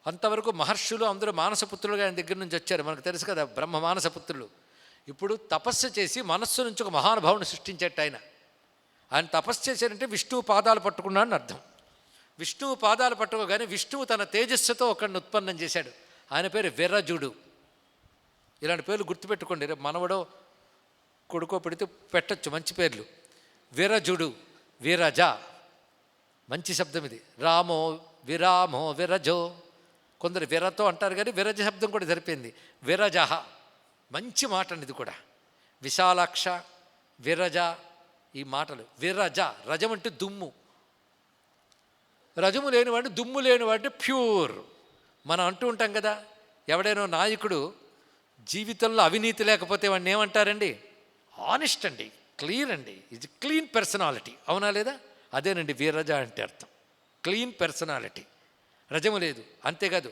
అంతవరకు మహర్షులు అందరూ మానసపుత్రులుగా ఆయన దగ్గర నుంచి వచ్చారు, మనకు తెలుసు కదా, బ్రహ్మ మానసపుత్రులు. ఇప్పుడు తపస్సు చేసి మనస్సు నుంచి ఒక మహానుభావుని సృష్టించేట ఆయన తపస్సు చేశారంటే విష్ణువు పాదాలు పట్టుకున్నాడని అర్థం. విష్ణువు పాదాలు పట్టుకోగానే విష్ణువు తన తేజస్సుతో ఒకడిని ఉత్పన్నం చేశాడు. ఆయన పేరు విరజుడు. ఇలాంటి పేర్లు గుర్తుపెట్టుకోండి, రేపు మనవడో కొడుకో పెడితే పెట్టచ్చు మంచి పేర్లు. విరజుడు, విరజ, మంచి శబ్దం ఇది. రామో విరామో విరజో, కొందరు విరతో అంటారు కానీ విరజ శబ్దం కూడా సరిపోయింది. విరజ మంచి మాట అండి ఇది కూడా. విశాలాక్ష, విరజ, ఈ మాటలు. విరజ, రజం అంటే దుమ్ము, రజము లేనివాడిని, దుమ్ము లేనివాడిని ప్యూర్. మనం అంటూ ఉంటాం కదా, ఎవడైనా నాయకుడు జీవితంలో అవినీతి లేకపోతే వాడిని ఏమంటారండి? ఆనెస్ట్ అండి, క్లీన్ అండి, ఇది క్లీన్ పర్సనాలిటీ, అవునా లేదా? అదేనండి విరజ అంటే అర్థం, క్లీన్ పర్సనాలిటీ, రజము లేదు. అంతేకాదు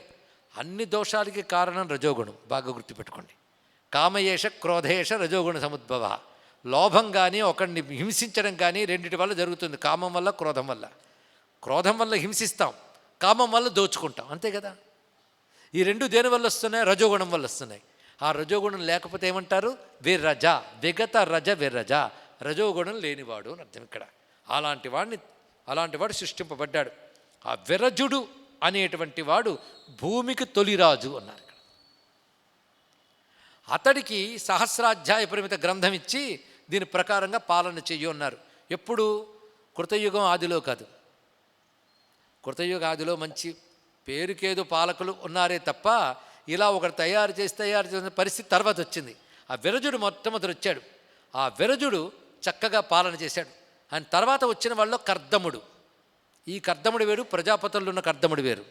అన్ని దోషాలకి కారణం రజోగుణం, బాగా గుర్తుపెట్టుకోండి. కామయేష క్రోధేష రజోగుణ సముద్భవ. లోభం కానీ ఒకడిని హింసించడం కానీ రెండిటి వల్ల జరుగుతుంది. కామం వల్ల, క్రోధం వల్ల. క్రోధం వల్ల హింసిస్తాం, కామం వల్ల దోచుకుంటాం, అంతే కదా. ఈ రెండు దేని వల్ల వస్తున్నాయి? రజోగుణం వల్ల వస్తున్నాయి. ఆ రజోగుణం లేకపోతే ఏమంటారు? విరజ, విగత రజ విరజ, రజోగుణం లేనివాడు అని అర్థం ఇక్కడ. అలాంటి వాడు సృష్టింపబడ్డాడు. ఆ విరజుడు అనేటువంటి వాడు భూమికి తొలిరాజు అన్నారు ఇక్కడ. అతడికి సహస్రాధ్యాయ పరిమిత గ్రంథం ఇచ్చి దీని ప్రకారంగా పాలన చెయ్యి అన్నారు. ఎప్పుడు? కృతయుగం ఆదిలో కాదు. కృతయుగ ఆదిలో మంచి పేరుకేదో పాలకులు ఉన్నారే తప్ప ఇలా ఒకటి తయారు చేసిన పరిస్థితి తర్వాత వచ్చింది. ఆ విరజుడు మొట్టమొదటి వచ్చాడు. ఆ విరజుడు చక్కగా పాలన చేశాడు. ఆయన తర్వాత వచ్చిన వాళ్ళు కర్దముడు. ఈ కర్దముడు వేరు, ప్రజాపతుల్లో ఉన్న కర్దముడు వేరు.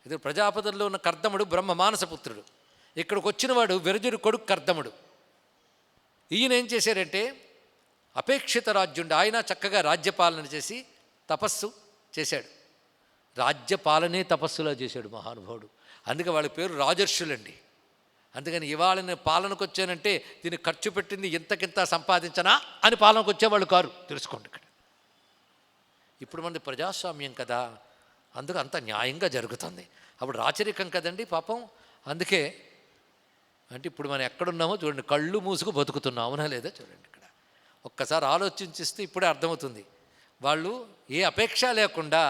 ఇది ప్రజాపతుల్లో ఉన్న కర్దముడు బ్రహ్మ మానసపుత్రుడు. ఇక్కడికి వచ్చినవాడు విరజుడు కొడుకు కర్దముడు. ఈయన ఏం చేశారంటే అపేక్షిత రాజ్యుండు. ఆయన చక్కగా రాజ్యపాలన చేసి తపస్సు చేశాడు. రాజ్యపాలనే తపస్సులా చేశాడు మహానుభావుడు. అందుకే వాళ్ళ పేరు రాజర్షులండి. అందుకని ఇవాళ నేను పాలనకు వచ్చానంటే దీన్ని ఖర్చు పెట్టింది ఇంతకింత సంపాదించనా అని పాలనకు వచ్చేవాళ్ళు కారు, తెలుసుకోండి ఇక్కడ. ఇప్పుడు మనది ప్రజాస్వామ్యం కదా, అందుకు అంత న్యాయంగా జరుగుతుంది. అప్పుడు రాచరికం కదండి పాపం. అందుకే అంటే ఇప్పుడు మనం ఎక్కడున్నామో చూడండి, కళ్ళు మూసుకు బతుకుతున్నాం, అవునా లేదా? చూడండి ఇక్కడ ఒక్కసారి ఆలోచించిస్తే ఇప్పుడే అర్థమవుతుంది. వాళ్ళు ఏ అపేక్ష లేకుండా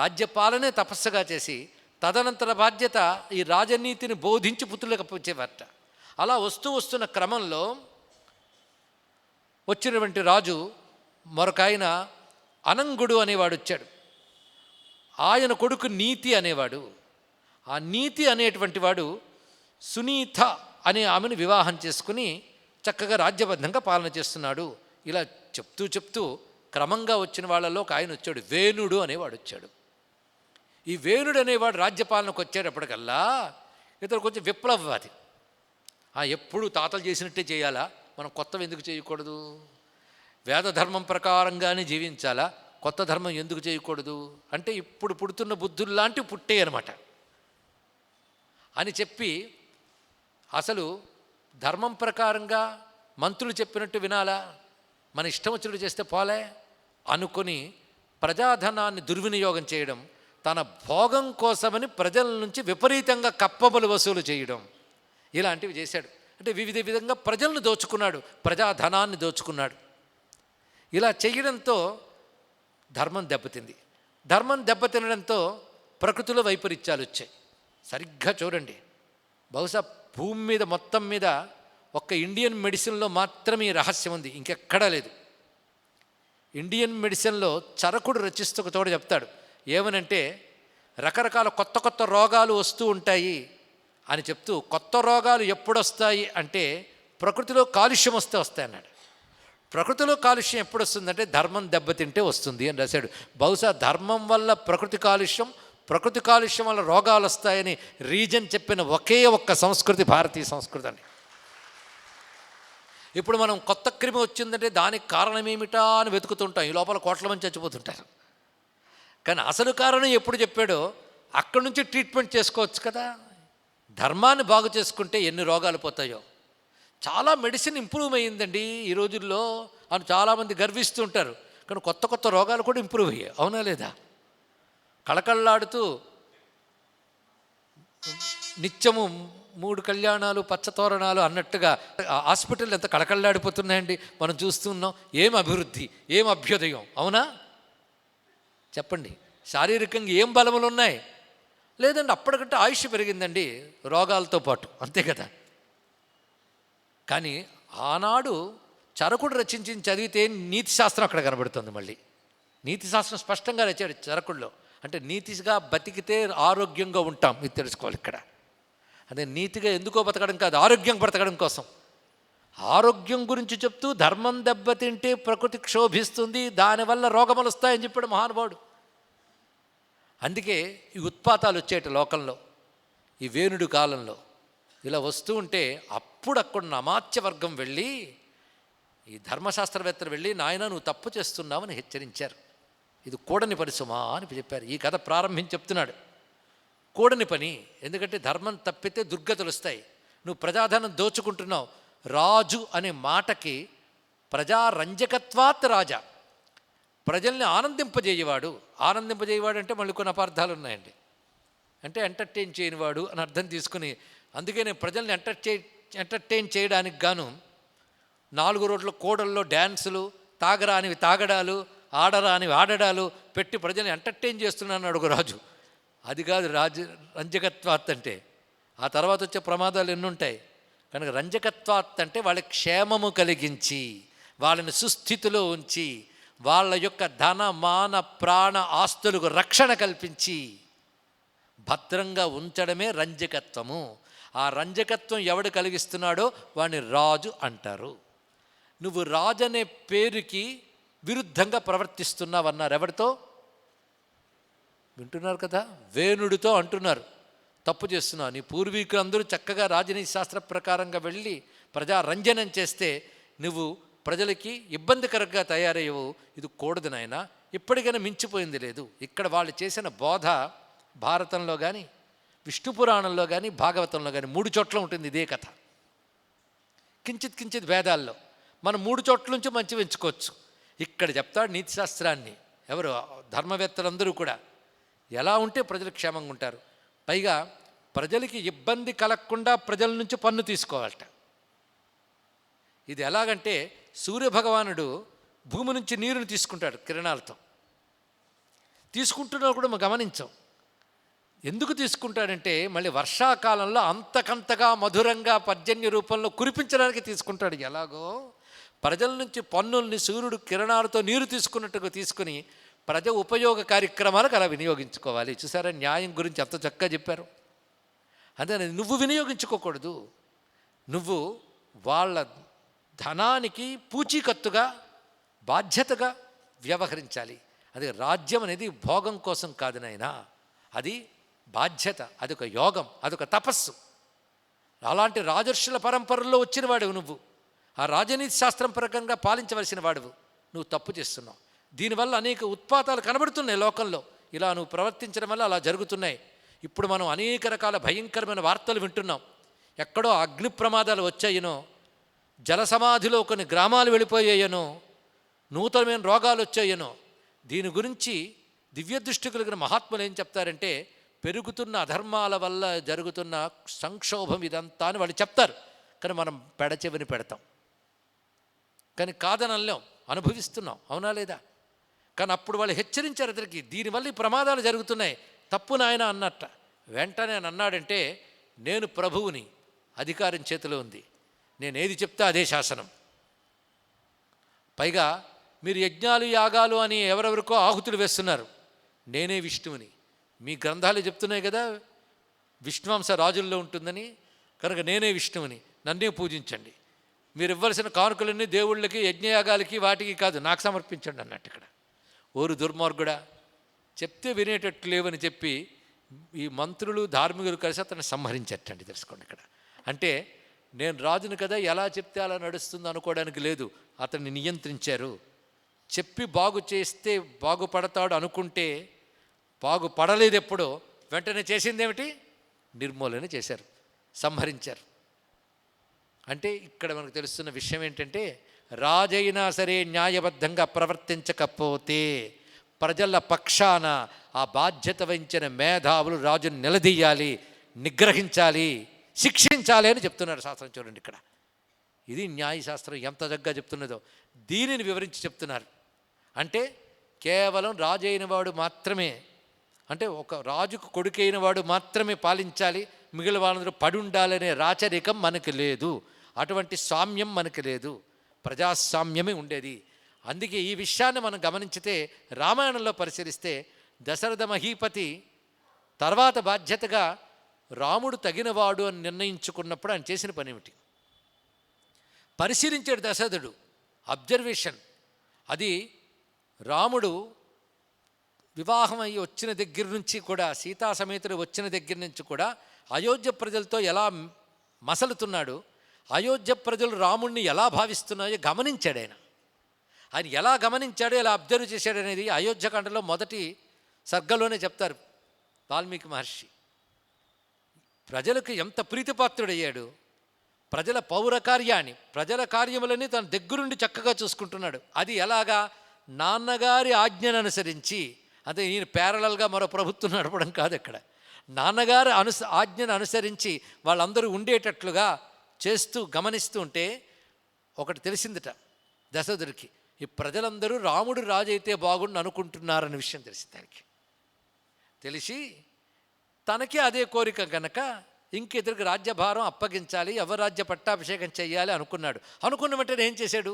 రాజ్యపాలనే తపస్సుగా చేసి తదనంతర బాధ్యత ఈ రాజనీతిని బోధించి పుత్రులకు అప్పచెప్పారట. అలా వస్తున్న క్రమంలో వచ్చినటువంటి రాజు మరొక ఆయన అనంగుడు అనేవాడు వచ్చాడు. ఆయన కొడుకు నీతి అనేవాడు. ఆ నీతి అనేటువంటి వాడు సునీత అనే ఆమెను వివాహం చేసుకుని చక్కగా రాజ్యబద్ధంగా పాలన చేస్తున్నాడు. ఇలా చెప్తూ క్రమంగా వచ్చిన వాళ్ళలో ఒక ఆయన వచ్చాడు, వేణుడు అనేవాడు వచ్చాడు. ఈ వేణుడు అనేవాడు రాజ్యపాలనకు వచ్చేటప్పటికల్లా ఇతడు కొంచెం విప్లవవాది. ఎప్పుడు తాతలు చేసినట్టే చేయాలా, మనం కొత్తవి ఎందుకు చేయకూడదు? వేద ధర్మం ప్రకారంగానే జీవించాలా, కొత్త ధర్మం ఎందుకు చేయకూడదు అంటే ఇప్పుడు పుడుతున్న బుద్ధుల్లాంటివి పుట్టే అనమాట అని చెప్పి, అసలు ధర్మం ప్రకారంగా మంత్రులు చెప్పినట్టు వినాలా, మన ఇష్టం వచ్చినట్టు చేస్తే పోలే అనుకొని ప్రజాధనాన్ని దుర్వినియోగం చేయడం, తన భోగం కోసమని ప్రజల నుంచి విపరీతంగా కప్పబలు వసూలు చేయడం, ఇలాంటివి చేశాడు. అంటే వివిధ విధంగా ప్రజలను దోచుకున్నాడు, ప్రజాధనాన్ని దోచుకున్నాడు. ఇలా చేయడంతో ధర్మం దెబ్బతింది. ధర్మం దెబ్బతినడంతో ప్రకృతిలో వైపరీత్యాలు వచ్చాయి. సరిగ్గా చూడండి, బహుశా భూమి మీద మొత్తం మీద ఒక్క ఇండియన్ మెడిసిన్లో మాత్రమే ఈ రహస్యం ఉంది, ఇంకెక్కడా లేదు. ఇండియన్ మెడిసిన్లో చరకుడు రచిస్తూ ఒక చోట చెప్తాడు, ఏమనంటే రకరకాల కొత్త రోగాలు వస్తూ ఉంటాయి అని చెప్తూ, కొత్త రోగాలు ఎప్పుడు వస్తాయి అంటే ప్రకృతిలో కాలుష్యం వస్తే వస్తాయి అన్నాడు. ప్రకృతిలో కాలుష్యం ఎప్పుడు వస్తుందంటే ధర్మం దెబ్బతింటే వస్తుంది అని రాశాడు. బహుశా ధర్మం వల్ల ప్రకృతి కాలుష్యం, ప్రకృతి కాలుష్యం వల్ల రోగాలు వస్తాయని రీజన్ చెప్పిన ఒకే ఒక్క సంస్కృతి భారతీయ సంస్కృతి అని. ఇప్పుడు మనం కొత్త క్రిమి వచ్చిందంటే దానికి కారణం ఏమిటా అని వెతుకుతుంటాం, ఈ లోపల కోట్ల మంది చచ్చిపోతుంటారు. కానీ అసలు కారణం ఎప్పుడు చెప్పాడో అక్కడి నుంచి ట్రీట్మెంట్ చేసుకోవచ్చు కదా. ధర్మాన్ని బాగు చేసుకుంటే ఎన్ని రోగాలు పోతాయో. చాలా మెడిసిన్ ఇంప్రూవ్ అయ్యిందండి ఈ రోజుల్లో అని చాలామంది గర్విస్తూ ఉంటారు. కానీ కొత్త రోగాలు కూడా ఇంప్రూవ్ అయ్యాయి, అవునా లేదా? కళకళలాడుతూ నిత్యము 3 కళ్యాణాలు పచ్చతోరణాలు అన్నట్టుగా హాస్పిటల్ ఎంత కళకళలాడిపోతున్నాయండి, మనం చూస్తున్నాం. ఏం అభివృద్ధి, ఏం అభ్యుదయం, అవునా చెప్పండి? శారీరకంగా ఏం బలములు ఉన్నాయి? లేదండి, అప్పటికంటే ఆయుష్ పెరిగిందండి రోగాలతో పాటు, అంతే కదా. కానీ ఆనాడు చరకుడు రచించి చదివితే నీతి శాస్త్రం అక్కడ కనబడుతుంది. మళ్ళీ నీతి శాస్త్రం స్పష్టంగా రచాడు చరకుడిలో. అంటే నీతిగా బతికితే ఆరోగ్యంగా ఉంటాం, ఇది తెలుసుకోవాలి ఇక్కడ. అదే నీతిగా ఎందుకో బతకడం కాదు, ఆరోగ్యం బ్రతకడం కోసం. ఆరోగ్యం గురించి చెప్తూ ధర్మం దెబ్బతింటే ప్రకృతి క్షోభిస్తుంది, దానివల్ల రోగములు వస్తాయని చెప్పాడు మహానుభావుడు. అందుకే ఈ ఉత్పాతాలు వచ్చేట లోకంలో ఈ వేణుడు కాలంలో ఇలా వస్తూ ఉంటే అప్పుడక్కడ అమాత్య వర్గం వెళ్ళి ఈ ధర్మశాస్త్రవేత్తలు వెళ్ళి, నాయన నువ్వు తప్పు చేస్తున్నావని హెచ్చరించారు. ఇది కూడని పని సుమా అని చెప్పారు. ఈ కథ ప్రారంభించి చెప్తున్నాడు, కూడని పని. ఎందుకంటే ధర్మం తప్పితే దుర్గతులు వస్తాయి. నువ్వు ప్రజాధనం దోచుకుంటున్నావు. రాజు అనే మాటకి ప్రజారంజకత్వాత్ రాజా, ప్రజల్ని ఆనందింపజేయవాడు. ఆనందింపజేయవాడు అంటే మళ్ళీ కొన్ని అపార్థాలు ఉన్నాయండి. అంటే ఎంటర్టైన్ చేయనివాడు అని అర్థం తీసుకుని, అందుకే నేను ప్రజల్ని ఎంటర్టైన్ చేయడానికి గాను 4 రోడ్ల కూడల్లో డ్యాన్సులు, తాగరానివి తాగడాలు, ఆడరానివి ఆడడాలు పెట్టి ప్రజల్ని ఎంటర్టైన్ చేస్తున్నాను ఒక రాజు. అది కాదు రంజకత్వాత్ అంటే. ఆ తర్వాత వచ్చే ప్రమాదాలు ఎన్నుంటాయి కనుక రంజకత్వాత్ అంటే వాళ్ళకి క్షేమము కలిగించి, వాళ్ళని సుస్థితిలో ఉంచి, వాళ్ళ యొక్క ధన మాన ప్రాణ ఆస్తులకు రక్షణ కల్పించి భద్రంగా ఉంచడమే రంజకత్వము. ఆ రంజకత్వం ఎవడు కలిగిస్తున్నాడో వాడిని రాజు అంటారు. నువ్వు రాజు అనే పేరుకి విరుద్ధంగా ప్రవర్తిస్తున్నావన్నారు. ఎవరితో వింటున్నారు కదా? వేణుడితో అంటున్నారు. తప్పు చేస్తున్నావు. నీ పూర్వీకులందరూ చక్కగా రాజనీతి శాస్త్ర ప్రకారంగా వెళ్ళి ప్రజారంజనం చేస్తే నువ్వు ప్రజలకి ఇబ్బందికరంగా తయారయ్యవు. ఇది కూడదు నాయన. ఇప్పటికైనా మించిపోయింది లేదు. ఇక్కడ వాళ్ళు చేసిన బోధ భారతంలో కానీ, విష్ణు పురాణంలో కానీ, భాగవతంలో కానీ 3 చోట్ల ఉంటుంది ఇదే కథ. కించిత్ భేదాల్లో మనం 3 చోట్ల నుంచి మంచి ఎంచుకోవచ్చు. ఇక్కడ చెప్తాడు నీతి శాస్త్రాన్ని. ఎవరు? ధర్మవేత్తలందరూ కూడా ఎలా ఉంటే ప్రజలు క్షేమంగా ఉంటారు. పైగా ప్రజలకి ఇబ్బంది కలగకుండా ప్రజల నుంచి పన్ను తీసుకోవాలట. ఇది ఎలాగంటే సూర్యభగవానుడు భూమి నుంచి నీరుని తీసుకుంటాడు కిరణాలతో. తీసుకుంటున్నా కూడా మనం గమనించాం. ఎందుకు తీసుకుంటాడంటే మళ్ళీ వర్షాకాలంలో అంతకంతగా మధురంగా పర్జన్య రూపంలో కురిపించడానికి తీసుకుంటాడు. ఎలాగో ప్రజల నుంచి పన్నుల్ని సూర్యుడు కిరణాలతో నీరు తీసుకున్నట్టుగా తీసుకుని ప్రజ ఉపయోగ కార్యక్రమాలకు అలా వినియోగించుకోవాలి. చూసారా న్యాయం గురించి ఎంత చక్కగా చెప్పారు. అదే నువ్వు వినియోగించుకోకూడదు. నువ్వు వాళ్ళ ధనానికి పూచీకత్తుగా బాధ్యతగా వ్యవహరించాలి. అది రాజ్యం అనేది భోగం కోసం కాదు నాయనా, అది బాధ్యత, అదొక యోగం, అదొక తపస్సు. అలాంటి రాజర్షుల పరంపరలో వచ్చిన వాడువు నువ్వు. ఆ రాజనీతి శాస్త్రం ప్రకారంగా పాలించవలసిన వాడువు. నువ్వు తప్పు చేస్తున్నావు. దీనివల్ల అనేక ఉత్పాతాలు కనబడుతున్నాయి లోకంలో. ఇలా నువ్వు ప్రవర్తించడం వల్ల అలా జరుగుతున్నాయి. ఇప్పుడు మనం అనేక రకాల భయంకరమైన వార్తలు వింటున్నాం. ఎక్కడో అగ్ని ప్రమాదాలు వచ్చాయనో, జలసమాధిలో కొన్ని గ్రామాలు వెళ్ళిపోయాయనో, నూతనమైన రోగాలు వచ్చాయనో. దీని గురించి దివ్య దృష్టి కలిగిన మహాత్ములు ఏం చెప్తారంటే, పెరుగుతున్న అధర్మాల వల్ల జరుగుతున్న సంక్షోభం ఇదంతా అని వాళ్ళు చెప్తారు. కానీ మనం పెడచెవిని పెడతాం. కానీ కాదనలేం, అనుభవిస్తున్నాం. అవునా లేదా? కానీ అప్పుడు వాళ్ళు హెచ్చరించారు అతనికి, దీనివల్ల ఈ ప్రమాదాలు జరుగుతున్నాయి, తప్పు నాయన అన్నట్ట. వెంటనే అన్నాడంటే, నేను ప్రభువుని, అధికారం చేతిలో ఉంది, నేను ఏది చెప్తా అదే శాసనం. పైగా మీరు యజ్ఞాలు యాగాలు అని ఎవరెవరికో ఆహుతులు వేస్తున్నారు, నేనే విష్ణువుని. మీ గ్రంథాలు చెప్తున్నాయి కదా విష్ణువంశ రాజుల్లో ఉంటుందని. కనుక నేనే విష్ణువుని, నన్నే పూజించండి. మీరు ఇవ్వాల్సిన కానుకలన్నీ దేవుళ్ళకి, యజ్ఞయాగాలకి, వాటికి కాదు, నాకు సమర్పించండి అన్నట్టు. ఇక్కడ ఓరు దుర్మార్గుడా, చెప్తే వినేటట్లు లేవని చెప్పి ఈ మంత్రులు ధార్మికులు కలిసి అతన్ని సంహరించట్టండి. తెలుసుకోండి ఇక్కడ. అంటే నేను రాజును కదా, ఎలా చెప్తే అలా నడుస్తుంది అనుకోవడానికి లేదు. అతన్ని నియంత్రించారు. చెప్పి బాగు చేస్తే బాగుపడతాడు అనుకుంటే బాగుపడలేదు. ఎప్పుడో వెంటనే చేసిందేమిటి? నిర్మూలన చేశారు, సంహరించారు. అంటే ఇక్కడ మనకు తెలుస్తున్న విషయం ఏంటంటే, రాజైనా సరే న్యాయబద్ధంగా ప్రవర్తించకపోతే ప్రజల పక్షాన ఆ బాధ్యత వహించిన మేధావులు రాజును నిలదీయాలి. నిగ్రహించాలి, శిక్షించాలి అని చెప్తున్నారు శాస్త్రం. చూడండి ఇక్కడ, ఇది న్యాయశాస్త్రం ఎంత చక్కగా చెప్తున్నదో దీనిని వివరించి చెప్తున్నారు. అంటే కేవలం రాజు అయిన వాడు మాత్రమే, అంటే ఒక రాజుకు కొడుకైన వాడు మాత్రమే పాలించాలి, మిగిలిన వాళ్ళందరూ పడి ఉండాలనే రాచరికం మనకు లేదు, అటువంటి సామ్యం మనకు లేదు, ప్రజాస్వామ్యమే ఉండేది. అందుకే ఈ విషయాన్ని మనం గమనించితే రామాయణంలో పరిశీలిస్తే దశరథ మహీపతి తర్వాత బాధ్యతగా రాముడు తగినవాడు అని నిర్ణయించుకున్నప్పుడు ఆయన చేసిన పని ఏమిటి? పరిశీలించాడు దశరథుడు, అబ్జర్వేషన్. అది రాముడు వివాహం అయ్యి వచ్చిన దగ్గర నుంచి కూడా, సీతా సమేతుడు వచ్చిన దగ్గర నుంచి కూడా అయోధ్య ప్రజలతో ఎలా మసలుతున్నాడు, అయోధ్య ప్రజలు రాముణ్ణి ఎలా భావిస్తున్నాయో గమనించాడు ఆయన. ఆయన ఎలా గమనించాడో, ఎలా అబ్జర్వ్ చేశాడు అనేది అయోధ్యకాండలో మొదటి సర్గలోనే చెప్తారు వాల్మీకి మహర్షి. ప్రజలకు ఎంత ప్రీతిపాత్రుడయ్యాడు, ప్రజల పౌరకార్యాన్ని, ప్రజల కార్యములని తన దగ్గరుండి చక్కగా చూసుకుంటున్నాడు. అది ఎలాగా? నాన్నగారి ఆజ్ఞను అనుసరించి. అదే ఈయన ప్యారలల్గా మరో ప్రభుత్వం నడపడం కాదు. ఇక్కడ నాన్నగారి ఆజ్ఞను అనుసరించి వాళ్ళందరూ ఉండేటట్లుగా చేస్తూ గమనిస్తూ ఉంటే ఒకటి తెలిసిందిట దశరథుడికి, ఈ ప్రజలందరూ రాముడు రాజు అయితే బాగుండు అనుకుంటున్నారన్న విషయం తెలిసింది దానికి. తెలిసి తనకి అదే కోరిక కనుక ఇంకెదురికి రాజ్యభారం అప్పగించాలి, యవరాజ్య పట్టాభిషేకం చేయాలి అనుకున్నాడు. అనుకున్న వెంటనే ఏం చేశాడు?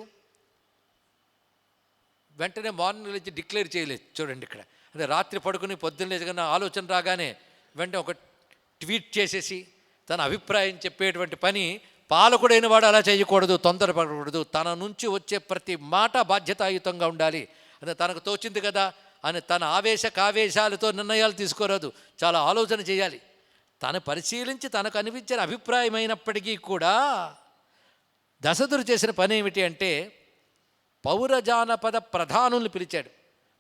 వెంటనే మార్నింగ్ లేచి డిక్లేర్ చేయలేదు. చూడండి ఇక్కడ, అదే రాత్రి పడుకుని పొద్దున్న లేచగానే ఆలోచన రాగానే వెంటనే ఒక ట్వీట్ చేసేసి తన అభిప్రాయం చెప్పేటువంటి పని పాలకుడైన వాడు అలా చేయకూడదు, తొందరపడకూడదు. తన నుంచి వచ్చే ప్రతి మాట బాధ్యతాయుతంగా ఉండాలి. అదే తనకు తోచింది కదా అని తన కావేశాలతో నిర్ణయాలు తీసుకోరాదు, చాలా ఆలోచన చేయాలి. తను పరిశీలించి తనకు అనిపించిన అభిప్రాయమైనప్పటికీ కూడా దశరథుడు చేసిన పని ఏమిటి అంటే పౌరజానపద ప్రధానుల్ని పిలిచాడు.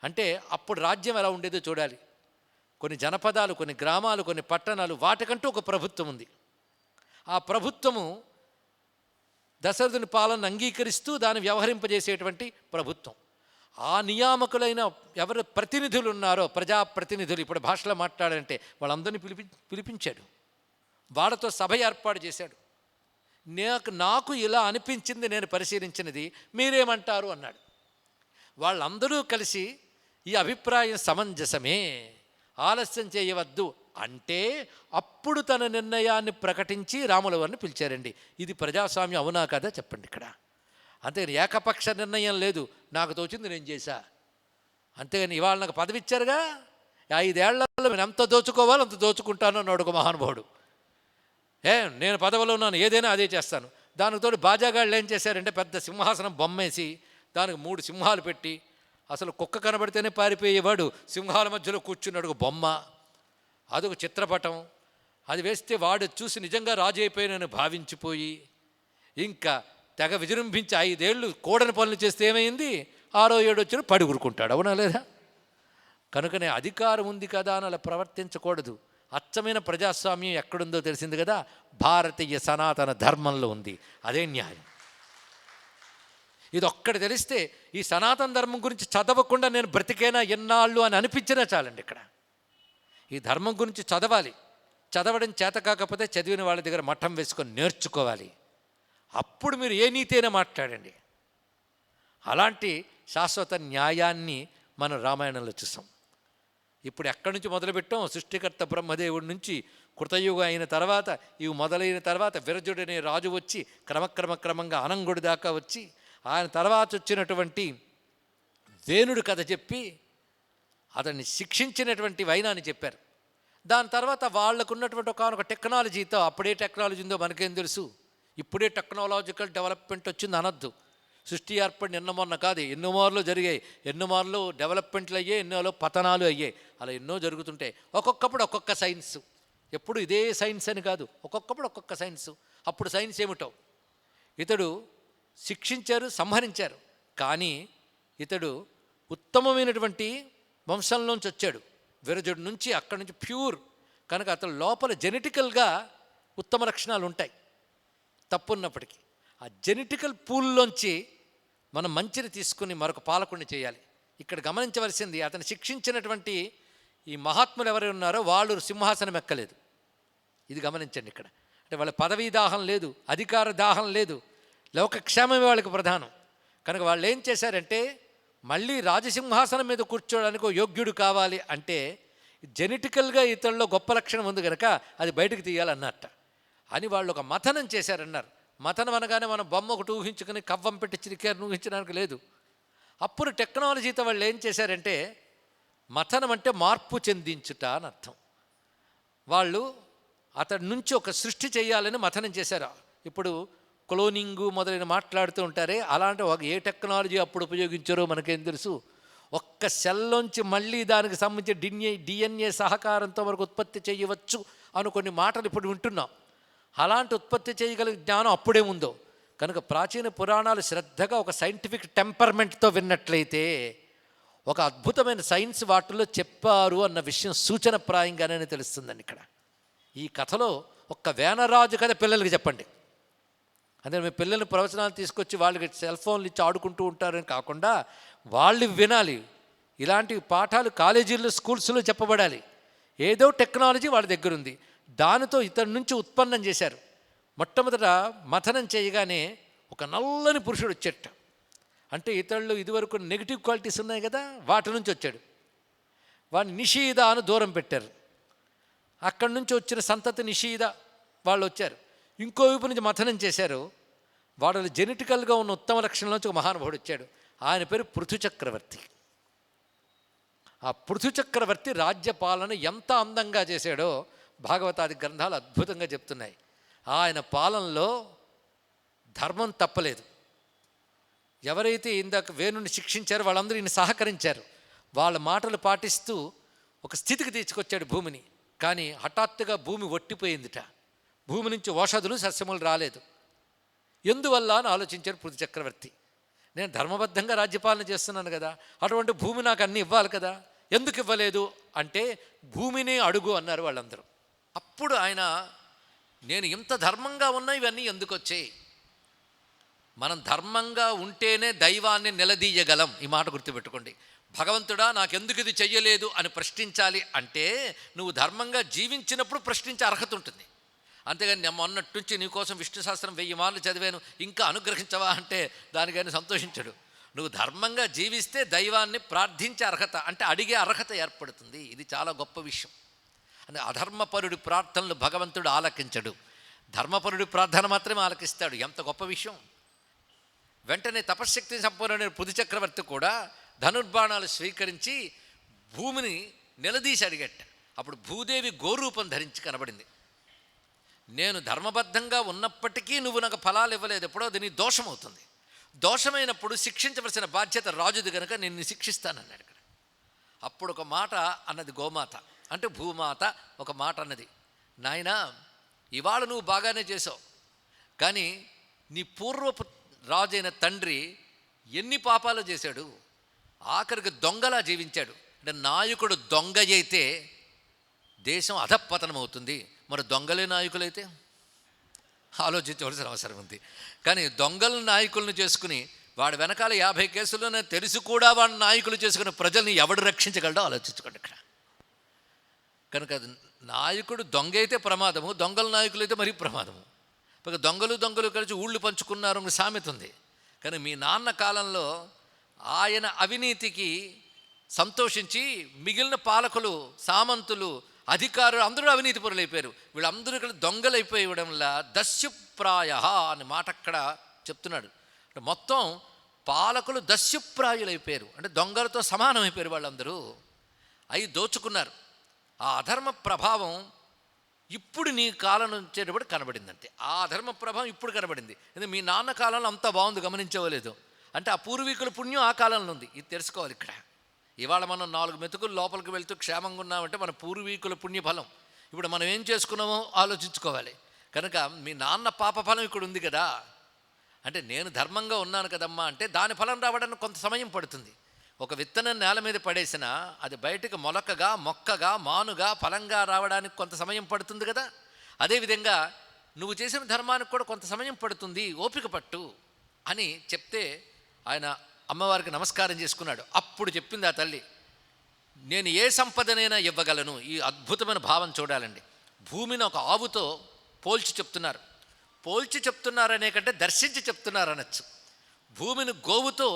అంటే అప్పుడు రాజ్యం ఎలా ఉండేదో చూడాలి. కొన్ని జనపదాలు, కొన్ని గ్రామాలు, కొన్ని పట్టణాలు, వాటికంటూ ఒక ప్రభుత్వం ఉంది. ఆ ప్రభుత్వము దశరథుని పాలన అంగీకరిస్తూ దాన్ని వ్యవహరింపజేసేటువంటి ప్రభుత్వం. ఆ నియామకులైన ఎవరు ప్రతినిధులు ఉన్నారో, ప్రజాప్రతినిధులు, ఇప్పుడు భాషలో మాట్లాడాలంటే వాళ్ళందరినీ పిలిపించాడు. వాళ్ళతో సభ ఏర్పాటు చేశాడు. నాకు ఇలా అనిపించింది, నేను పరిశీలించినది, మీరేమంటారు అన్నాడు. వాళ్ళందరూ కలిసి ఈ అభిప్రాయం సమంజసమే, ఆలస్యం చేయవద్దు అంటే అప్పుడు తన నిర్ణయాన్ని ప్రకటించి రాముల వారిని పిలిచారండి. ఇది ప్రజాస్వామ్యం అవునా కదా చెప్పండి ఇక్కడ. అంతేగాని ఏకపక్ష నిర్ణయం లేదు, నాకు తోచింది నేను చేశా. అంతేగాని ఇవాళ నాకు పదవి ఇచ్చారుగా, 5 ఏళ్లలో నేను ఎంత దోచుకోవాలో అంత దోచుకుంటాను అన్నాడు ఒక మహానుభావుడు. నేను పదవిలో ఉన్నాను, ఏదైనా అదే చేస్తాను. దానితో బాజాగాళ్ళు ఏం చేశారంటే పెద్ద సింహాసనం బొమ్మేసి దానికి 3 సింహాలు పెట్టి, అసలు కుక్క కనబడితేనే పారిపోయేవాడు సింహాల మధ్యలో కూర్చున్నాడు ఒక బొమ్మ, అదొక చిత్రపటం. అది వేస్తే వాడు చూసి నిజంగా రాజు అయిపోయినని భావించిపోయి ఇంకా తెగ విజృంభించి 5 ఏళ్ళు కూడని పనులు చేస్తే ఏమైంది, 6వ ఏడు వచ్చిన పడి ఊరుకుంటాడు. అవునా లేదా? కనుకనే అధికారం ఉంది కదా అని అలా ప్రవర్తించకూడదు. అచ్చమైన ప్రజాస్వామ్యం ఎక్కడుందో తెలిసింది కదా, భారతీయ సనాతన ధర్మంలో ఉంది. అదే న్యాయం. ఇది ఒక్కటి తెలిస్తే ఈ సనాతన ధర్మం గురించి చదవకుండా నేను బ్రతికేనా ఎన్నాళ్ళు అని అనిపించినా చాలండి. ఇక్కడ ఈ ధర్మం గురించి చదవాలి. చదవడం చేత కాకపోతే చదివిన వాళ్ళ దగ్గర మఠం వేసుకొని నేర్చుకోవాలి. అప్పుడు మీరు ఏ నీతి అయినా మాట్లాడండి. అలాంటి శాశ్వత న్యాయాన్ని మనం రామాయణంలో చూసాం. ఇప్పుడు ఎక్కడి నుంచి మొదలుపెట్టాం? సృష్టికర్త బ్రహ్మదేవుడి నుంచి కృతయుగం అయిన తర్వాత, ఇవి మొదలైన తర్వాత విరజుడనే రాజు వచ్చి క్రమంగా అనంగుడి దాకా వచ్చి, ఆయన తర్వాత వచ్చినటువంటి వేణుడు కథ చెప్పి అతన్ని శిక్షించినటువంటి వైనాన్ని చెప్పారు. దాని తర్వాత వాళ్ళకున్నటువంటి ఒక టెక్నాలజీతో, అప్పుడే టెక్నాలజీ ఉందో మనకేం తెలుసు, ఇప్పుడే టెక్నాలజికల్ డెవలప్మెంట్ వచ్చింది అనొద్దు. సృష్టి ఏర్పడిన ఎన్నో మొన్న కాదు, ఎన్నో మార్లు జరిగాయి. ఎన్నో మార్లు డెవలప్మెంట్లు అయ్యాయి, ఎన్నోలో పతనాలు అయ్యాయి. అలా ఎన్నో జరుగుతుంటాయి. ఒక్కొక్కప్పుడు ఒక్కొక్క సైన్స్. ఎప్పుడు ఇదే సైన్స్ అని కాదు, ఒక్కొక్కప్పుడు ఒక్కొక్క సైన్స్. అప్పుడు సైన్స్ ఏమిటో ఇతడు శిక్షించారు, సంహరించారు. కానీ ఇతడు ఉత్తమమైనటువంటి వంశంలోంచి వచ్చాడు, విరజుడి నుంచి. అక్కడి నుంచి ప్యూర్ కనుక అతను లోపల జెనెటికల్గా ఉత్తమ లక్షణాలు ఉంటాయి తప్పున్నప్పటికీ. ఆ జెనెటికల్ పూల్లోంచి మనం మంచిని తీసుకుని మరొక పాలకుడిని చేయాలి. ఇక్కడ గమనించవలసింది, అతను శిక్షించినటువంటి ఈ మహాత్ములు ఎవరు ఉన్నారో వాళ్ళు సింహాసనం ఎక్కలేదు. ఇది గమనించండి ఇక్కడ. అంటే వాళ్ళ పదవీ దాహం లేదు, అధికార దాహం లేదు, లోకక్షేమమే వాళ్ళకి ప్రధానం. కనుక వాళ్ళు ఏం చేశారంటే మళ్ళీ రాజసింహాసనం మీద కూర్చోవడానికి ఒక యోగ్యుడు కావాలి అంటే జెనెటికల్గా ఇతరుల్లో గొప్ప లక్షణం ఉంది కనుక అది బయటకు తీయాలన్నట్ట అని వాళ్ళు ఒక మథనం చేశారన్నారు. మథనం అనగానే మనం బొమ్మ ఒకటి ఊహించుకుని కవ్వం పెట్టి చిరికారు ఊహించడానికి లేదు. అప్పుడు టెక్నాలజీతో వాళ్ళు ఏం చేశారంటే మథనం అంటే మార్పు చెందించుట అని అర్థం. వాళ్ళు అతడి నుంచి ఒక సృష్టి చేయాలని మథనం చేశారు. ఇప్పుడు క్లోనింగు మొదలైన మాట్లాడుతూ ఉంటారే, అలాంటి ఏ టెక్నాలజీ అప్పుడు ఉపయోగించారో మనకేం తెలుసు. ఒక్క సెల్లోంచి మళ్ళీ దానికి సంబంధించి డిఎన్ఏ సహకారంతో మనకు ఉత్పత్తి చేయవచ్చు అని కొన్ని మాటలు ఇప్పుడు వింటున్నాం. అలాంటి ఉత్పత్తి చేయగలిగే జ్ఞానం అప్పుడే ఉందో. కనుక ప్రాచీన పురాణాలు శ్రద్ధగా ఒక సైంటిఫిక్ టెంపర్మెంట్తో విన్నట్లయితే ఒక అద్భుతమైన సైన్స్ వాటిల్లో చెప్పారు అన్న విషయం సూచనప్రాయంగానే తెలుస్తుందండి. ఇక్కడ ఈ కథలో ఒక్క వేనరాజు కథ పిల్లలకి చెప్పండి. అంటే మీ పిల్లల్ని ప్రవచనాలు తీసుకొచ్చి వాళ్ళకి సెల్ ఫోన్లు ఇచ్చి ఆడుకుంటూ ఉంటారని కాకుండా వాళ్ళు వినాలి. ఇలాంటి పాఠాలు కాలేజీల్లో స్కూల్స్లో చెప్పబడాలి. ఏదో టెక్నాలజీ వాళ్ళ దగ్గర ఉంది, దానితో ఇతడి నుంచి ఉత్పన్నం చేశారు. మొట్టమొదట మథనం చేయగానే ఒక నల్లని పురుషుడు వచ్చేట. అంటే ఇతరులు ఇదివరకు నెగిటివ్ క్వాలిటీస్ ఉన్నాయి కదా, వాటి నుంచి వచ్చాడు. వాడిని నిషీద అని దూరం పెట్టారు. అక్కడి నుంచి వచ్చిన సంతతి నిషీద వాళ్ళు వచ్చారు. ఇంకో వైపు నుంచి మథనం చేశారు. వాడు జెనెటికల్గా ఉన్న ఉత్తమ లక్షణంలోంచి ఒక మహానుభావుడు వచ్చాడు. ఆయన పేరు పృథు చక్రవర్తి. ఆ పృథు చక్రవర్తి రాజ్యపాలన ఎంత అందంగా చేశాడో భాగవతాది గ్రంథాలు అద్భుతంగా చెప్తున్నాయి. ఆయన పాలనలో ధర్మం తప్పలేదు. ఎవరైతే ఇందాక వేణుని శిక్షించారో వాళ్ళందరూ ఈయన సహకరించారు. వాళ్ళ మాటలు పాటిస్తూ ఒక స్థితికి తీసుకొచ్చాడు భూమిని. కానీ హఠాత్తుగా భూమి ఒట్టిపోయిందిట. భూమి నుంచి ఓషధులు సస్యములు రాలేదు. ఎందువల్ల అని ఆలోచించాడు పృథు చక్రవర్తి. నేను ధర్మబద్ధంగా రాజ్యపాలన చేస్తున్నాను కదా, అటువంటి భూమి నాకు అన్నీ ఇవ్వాలి కదా, ఎందుకు ఇవ్వలేదు అంటే భూమిని అడుగు అన్నారు వాళ్ళందరూ. అప్పుడు ఆయన, నేను ఇంత ధర్మంగా ఉన్నా ఇవన్నీ ఎందుకు వచ్చాయి? మనం ధర్మంగా ఉంటేనే దైవాన్ని నిలదీయగలం. ఈ మాట గుర్తుపెట్టుకోండి. భగవంతుడా నాకెందుకు ఇది చెయ్యలేదు అని ప్రశ్నించాలి అంటే నువ్వు ధర్మంగా జీవించినప్పుడు ప్రశ్నించే అర్హత ఉంటుంది. అంతేగాని నేను మొన్నట్టుంచి నీకోసం విష్ణు సహస్రం 1000 మార్లు చదివాను ఇంకా అనుగ్రహించవా అంటే దానికైనా సంతోషించడు. నువ్వు ధర్మంగా జీవిస్తే దైవాన్ని ప్రార్థించే అర్హత అంటే అడిగే అర్హత ఏర్పడుతుంది. ఇది చాలా గొప్ప విషయం. అంటే అధర్మపరుడి ప్రార్థనలు భగవంతుడు ఆలకించడు, ధర్మపరుడి ప్రార్థన మాత్రమే ఆలకిస్తాడు. ఎంత గొప్ప విషయం. వెంటనే తపశ్శక్తి సంపూర్ణమైన పృథు చక్రవర్తి కూడా ధనుర్బాణాలు స్వీకరించి భూమిని నిలదీసి అడిగట్ట. అప్పుడు భూదేవి గోరూపం ధరించి కనబడింది. నేను ధర్మబద్ధంగా ఉన్నప్పటికీ నువ్వు నాకు ఫలాలు ఇవ్వలేదు, ఎప్పుడో అది నీ దోషం అవుతుంది. దోషమైనప్పుడు శిక్షించవలసిన బాధ్యత రాజుది కనుక నిన్ను శిక్షిస్తానన్నాడు. ఇక్కడ అప్పుడు ఒక మాట అన్నది గోమాత, అంటే భూమాత ఒక మాట అన్నది, నాయనా ఇవాళ నువ్వు బాగానే చేసావు, కానీ నీ పూర్వపు రాజైన తండ్రి ఎన్ని పాపాలు చేశాడు, ఆఖరికి దొంగలా జీవించాడు. అంటే నాయకుడు దొంగ అయితే దేశం అధపతనం అవుతుంది. మరి దొంగలే నాయకులైతే ఆలోచించవలసిన అవసరం ఉంది. కానీ దొంగల నాయకులను చేసుకుని వాడి వెనకాల 50 కేసుల్లోనే తెలిసి కూడా వాడి నాయకులు చేసుకుని ప్రజల్ని ఎవడు రక్షించగలడో ఆలోచించుకోండి ఇక్కడ. కనుక నాయకుడు దొంగ అయితే ప్రమాదము, దొంగల నాయకులు అయితే మరీ ప్రమాదము. పైగా దొంగలు కలిసి ఊళ్ళు పంచుకున్నారు అని సామెత ఉంది. కానీ మీ నాన్న కాలంలో ఆయన అవినీతికి సంతోషించి మిగిలిన పాలకులు, సామంతులు, అధికారులు అందరూ అవినీతి పరులు అయిపోయారు. వీళ్ళందరూ ఇక్కడ దొంగలైపోయి ఇవ్వడం వల్ల దస్యుప్రాయ అని మాట అక్కడ చెప్తున్నాడు. అంటే మొత్తం పాలకులు దస్యుప్రాయులైపోయారు, అంటే దొంగలతో సమానమైపోయారు. వాళ్ళందరూ అవి దోచుకున్నారు. ఆ అధర్మ ప్రభావం ఇప్పుడు నీ కాలం వచ్చేటప్పుడు కనబడిందంటే ఆ అధర్మ ప్రభావం ఇప్పుడు కనబడింది. ఎందుకంటే మీ నాన్న కాలంలో అంతా బాగుంది, గమనించవలేదు. అంటే ఆ పూర్వీకుల పుణ్యం ఆ కాలంలో ఉంది. ఇది తెలుసుకోవాలి ఇక్కడ. ఇవాళ మనం 4 మెతుకులు లోపలికి వెళ్తూ క్షేమంగా ఉన్నామంటే మన పూర్వీకుల పుణ్యఫలం. ఇప్పుడు మనం ఏం చేసుకున్నామో ఆలోచించుకోవాలి. కనుక మీ నాన్న పాప ఫలం ఇక్కడ ఉంది కదా, అంటే నేను ధర్మంగా ఉన్నాను కదమ్మా అంటే దాని ఫలం రావడానికి కొంత సమయం పడుతుంది. ఒక విత్తనం నేల మీద పడేసినా అది బయటకు మొలకగా, మొక్కగా, మానుగా, ఫలంగా రావడానికి కొంత సమయం పడుతుంది కదా. అదేవిధంగా నువ్వు చేసిన ధర్మానికి కూడా కొంత సమయం పడుతుంది, ఓపిక పట్టు అని చెప్తే ఆయన అమ్మవారికి నమస్కారం చేసుకున్నాడు. అప్పుడు చెప్పింది ఆ తల్లి, నేను ఏ సంపదనైనా ఇవ్వగలను. ఈ అద్భుతమైన భావం చూడాలండి. భూమిని ఒక ఆవుతో పోల్చి చెప్తున్నారు. పోల్చి చెప్తున్నారనే కంటే దర్శించి చెప్తున్నారు అనొచ్చు. భూమిని గోవుతో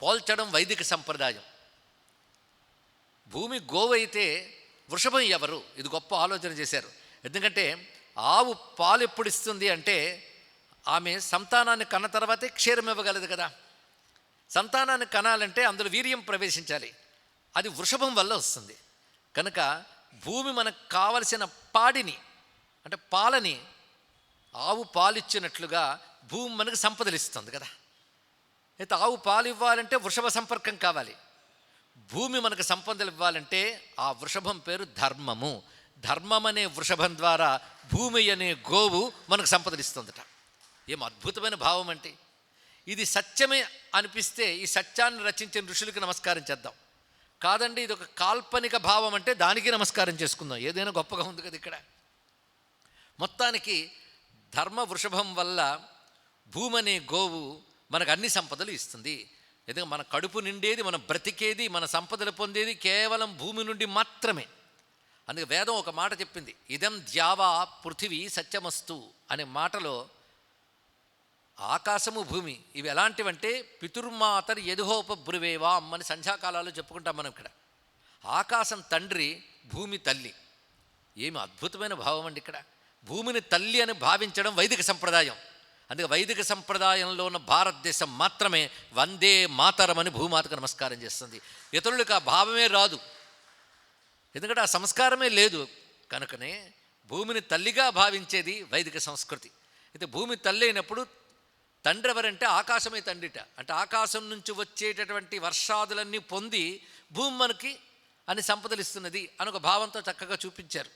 పోల్చడం వైదిక సంప్రదాయం. భూమి గోవు అయితే వృషభం ఎవరు? ఇది గొప్ప ఆలోచన చేశారు. ఎందుకంటే ఆవు పాలు ఎప్పుడు ఇస్తుంది అంటే ఆమె సంతానాన్ని కన్న తర్వాతే క్షీరం ఇవ్వగలదు కదా. సంతానాన్ని కనాలంటే అందులో వీర్యం ప్రవేశించాలి. అది వృషభం వల్ల వస్తుంది. కనుక భూమి మనకు కావలసిన పాడిని అంటే పాలని ఆవు పాలిచ్చినట్లుగా భూమి మనకు సంపదలు ఇస్తుంది కదా. అయితే ఆవు పాలు ఇవ్వాలంటే వృషభ సంపర్కం కావాలి. భూమి మనకు సంపదలు ఇవ్వాలంటే ఆ వృషభం పేరు ధర్మము. ధర్మం అనే వృషభం ద్వారా భూమి అనే గోవు మనకు సంపదలు ఇస్తుందట. ఏం అద్భుతమైన భావం అంటే! ఇది సత్యమే అనిపిస్తే ఈ సత్యాన్ని రచించిన ఋషులకి నమస్కారం చేద్దాం. కాదండి ఇది ఒక కాల్పనిక భావం అంటే దానికి నమస్కారం చేసుకుందాం. ఏదైనా గొప్పగా ఉంది కదా ఇక్కడ. మొత్తానికి ధర్మ వృషభం వల్ల భూమి అనే గోవు మనకు అన్ని సంపదలు ఇస్తుంది. ఎందుకంటే మన కడుపు నిండేది, మనం బ్రతికేది, మన సంపదలు పొందేది కేవలం భూమి నుండి మాత్రమే. అందుకే వేదం ఒక మాట చెప్పింది, ఇదం ద్యావా పృథివీ సత్యమస్తు అనే మాటలో ఆకాశము భూమి ఇవి ఎలాంటివంటే పితుర్మాతర్ యదుహోపబ్రువేవా అమ్మని సంధ్యాకాలాల్లో చెప్పుకుంటాం మనం. ఇక్కడ ఆకాశం తండ్రి, భూమి తల్లి. ఏమి అద్భుతమైన భావం అండి! ఇక్కడ భూమిని తల్లి అని భావించడం వైదిక సంప్రదాయం. అందుకే వైదిక సంప్రదాయంలో ఉన్న భారతదేశం మాత్రమే వందే మాతరం అని భూమాతకు నమస్కారం చేస్తుంది. ఇతరులకు ఆ భావమే రాదు, ఎందుకంటే ఆ సంస్కారమే లేదు. కనుకనే భూమిని తల్లిగా భావించేది వైదిక సంస్కృతి. అయితే భూమి తల్లి అయినప్పుడు తండ్రి ఎవరంటే ఆకాశమే తండ్రిట. అంటే ఆకాశం నుంచి వచ్చేటటువంటి వర్షాదులన్నీ పొంది భూమి మనకి అని సంపదలు ఇస్తున్నది అని ఒక భావంతో చక్కగా చూపించారు.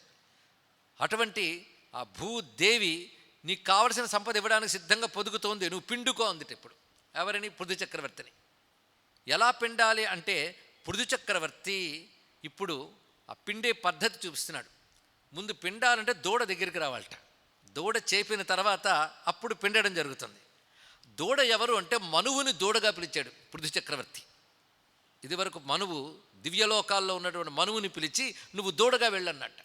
అటువంటి ఆ భూదేవి నీకు కావలసిన సంపద ఇవ్వడానికి సిద్ధంగా పొదుగుతోంది, నువ్వు పిండుకో అందుట. ఇప్పుడు ఎవరిని? పృథు చక్రవర్తిని. ఎలా పిండాలి అంటే పృథు చక్రవర్తి ఇప్పుడు ఆ పిండే పద్ధతి చూపిస్తున్నాడు. ముందు పిండాలంటే దూడ దగ్గరికి రావాలట. దూడ చేపిన తర్వాత అప్పుడు పిండడం జరుగుతుంది. దూడ ఎవరు అంటే మనువుని దూడగా పిలిచాడు పృథు చక్రవర్తి. ఇదివరకు మనువు దివ్యలోకాల్లో ఉన్నటువంటి మనువుని పిలిచి నువ్వు దూడగా వెళ్ళన్నట్ట.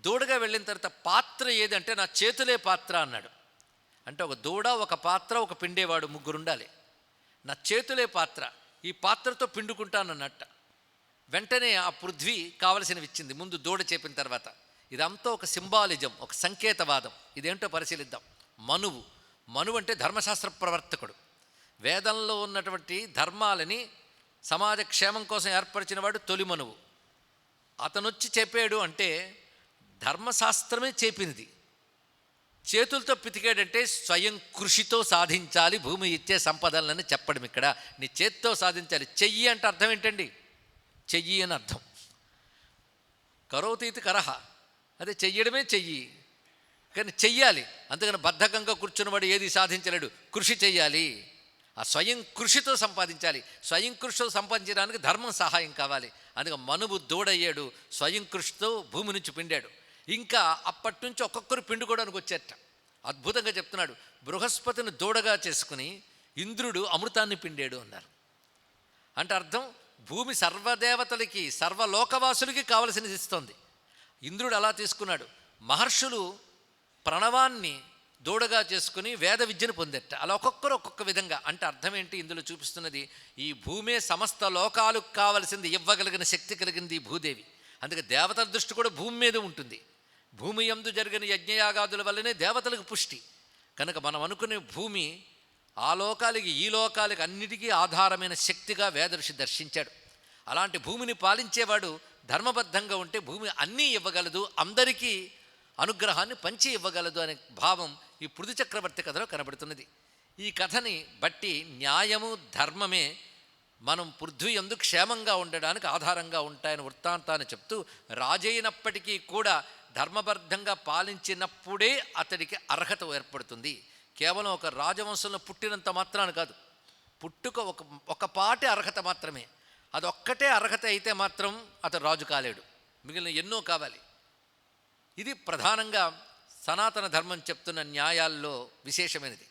దూడగా వెళ్ళిన తర్వాత పాత్ర ఏదంటే నా చేతులే పాత్ర అన్నాడు. అంటే ఒక దూడ, ఒక పాత్ర, ఒక పిండేవాడు, ముగ్గురు ఉండాలి. నా చేతులే పాత్ర, ఈ పాత్రతో పిండుకుంటానన్నట్ట. వెంటనే ఆ పృథ్వీ కావలసినవి ఇచ్చింది ముందు దూడ చేపిన తర్వాత. ఇదంతా ఒక సింబాలిజం, ఒక సంకేతవాదం. ఇదేంటో పరిశీలిద్దాం. మనువు అంటే ధర్మశాస్త్ర ప్రవర్తకుడు. వేదంలో ఉన్నటువంటి ధర్మాలని సమాజ క్షేమం కోసం ఏర్పరిచిన వాడు తొలి మనువు. అతనొచ్చి చెప్పాడు అంటే ధర్మశాస్త్రమే చేపినది. చేతులతో పితికాడంటే స్వయం కృషితో సాధించాలి భూమి ఇచ్చే సంపదలని చెప్పడం. ఇక్కడ నీ చేతితో సాధించాలి. చెయ్యి అంటే అర్థం ఏంటండి? చెయ్యి అని అర్థం. కరోతీతి కరహ, అదే చెయ్యడమే చెయ్యి. కానీ చెయ్యాలి. అందుకని బద్ధకంగా కూర్చున్నవాడు ఏది సాధించలేడు. కృషి చెయ్యాలి. ఆ స్వయం కృషితో సంపాదించాలి. స్వయం కృషితో సంపాదించడానికి ధర్మం సహాయం కావాలి. అందుకే మనువు దూడయ్యాడు, స్వయం కృషితో భూమి నుంచి పిండాడు. ఇంకా అప్పటి నుంచి ఒక్కొక్కరు పిండుకోవడానికి వచ్చేట. అద్భుతంగా చెప్తున్నాడు. బృహస్పతిని దూడగా చేసుకుని ఇంద్రుడు అమృతాన్ని పిండాడు అన్నారు. అంటే అర్థం భూమి సర్వదేవతలకి, సర్వలోకవాసులకి కావలసినది ఇస్తోంది. ఇంద్రుడు అలా తీసుకున్నాడు. మహర్షులు ప్రణవాన్ని దూడగా చేసుకుని వేద విద్యను పొందట. అలా ఒక్కొక్కరు ఒక్కొక్క విధంగా. అంటే అర్థం ఏంటి? ఇందులో చూపిస్తున్నది ఈ భూమే సమస్త లోకాలకు కావలసింది ఇవ్వగలిగిన శక్తి కలిగింది ఈ భూదేవి. అందుకే దేవతల దృష్టి కూడా భూమి మీద ఉంటుంది. భూమి యందు జరిగిన యజ్ఞయాగాదుల వల్లనే దేవతలకు పుష్టి. కనుక మనం అనుకునే భూమి ఆ లోకాలకి, ఈ లోకాలకి అన్నిటికీ ఆధారమైన శక్తిగా వేదఋషి దర్శించాడు. అలాంటి భూమిని పాలించేవాడు ధర్మబద్ధంగా ఉంటే భూమి అన్నీ ఇవ్వగలదు, అందరికీ అనుగ్రహాన్ని పంచి ఇవ్వగలదు అనే భావం ఈ పృథు చక్రవర్తి కథలో కనబడుతున్నది. ఈ కథని బట్టి న్యాయము, ధర్మమే మనం పృథ్వీ యందు క్షేమంగా ఉండడానికి ఆధారంగా ఉంటాయని వృత్తాంతాన్ని చెప్తూ, రాజైనప్పటికీ కూడా ధర్మబద్ధంగా పాలించినప్పుడే అతడికి అర్హత ఏర్పడుతుంది. కేవలం ఒక రాజవంశంలో పుట్టినంత మాత్రాన కాదు, పుట్టుక ఒక పాటి అర్హత మాత్రమే. అదొక్కటే అర్హత అయితే మాత్రం అతడు రాజు కాలేడు, మిగిలిన ఎన్నో కావాలి. ఇది ప్రధానంగా సనాతన ధర్మం చెప్తున్న న్యాయాల్లో విశేషమైనది.